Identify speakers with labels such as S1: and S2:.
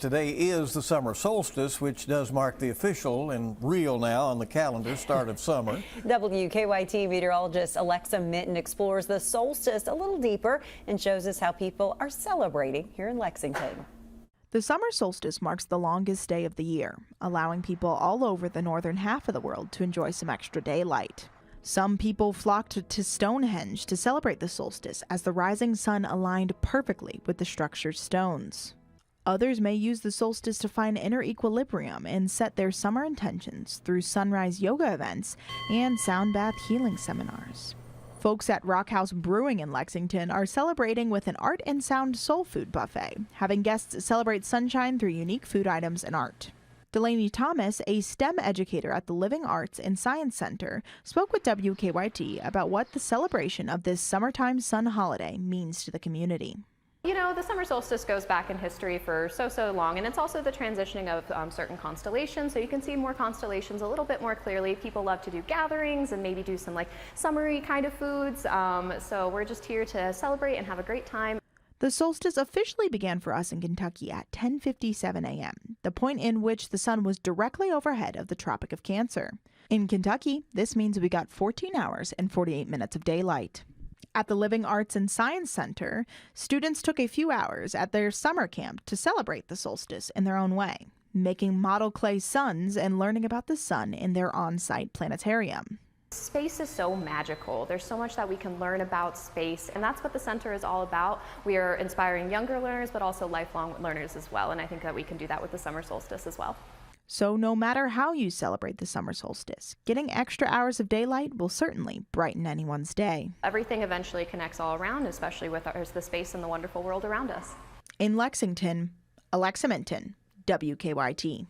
S1: Today is the summer solstice, which does mark the official and real now on the calendar start of summer.
S2: WKYT meteorologist Alexa Minton explores the solstice a little deeper and shows us how people are celebrating here in Lexington.
S3: The summer solstice marks the longest day of the year, allowing people all over the northern half of the world to enjoy some extra daylight. Some people flocked to Stonehenge to celebrate the solstice as the rising sun aligned perfectly with the structure's stones. Others may use the solstice to find inner equilibrium and set their summer intentions through sunrise yoga events and sound bath healing seminars. Folks at Rock House Brewing in Lexington are celebrating with an art and sound soul food buffet, having guests celebrate sunshine through unique food items and art. Delaney Thomas, a STEM educator at the Living Arts and Science Center, spoke with WKYT about what the celebration of this summertime sun holiday means to the community.
S4: You know, the summer solstice goes back in history for so long, and it's also the transitioning of certain constellations, so you can see more constellations a little bit more clearly. People love to do gatherings and maybe do some like summery kind of foods, so we're just here to celebrate and have a great time.
S3: The solstice officially began for us in Kentucky at 10:57 a.m., the point in which the sun was directly overhead of the Tropic of Cancer. In Kentucky, this means we got 14 hours and 48 minutes of daylight. At the Living Arts and Science Center, students took a few hours at their summer camp to celebrate the solstice in their own way, making model clay suns and learning about the sun in their on-site planetarium.
S4: Space is so magical. There's so much that we can learn about space, and that's what the center is all about. We are inspiring younger learners, but also lifelong learners as well, and I think that we can do that with the summer solstice as well.
S3: So no matter how you celebrate the summer solstice, getting extra hours of daylight will certainly brighten anyone's day.
S4: Everything eventually connects all around, especially with the space and the wonderful world around us.
S3: In Lexington, Alexa Minton, WKYT.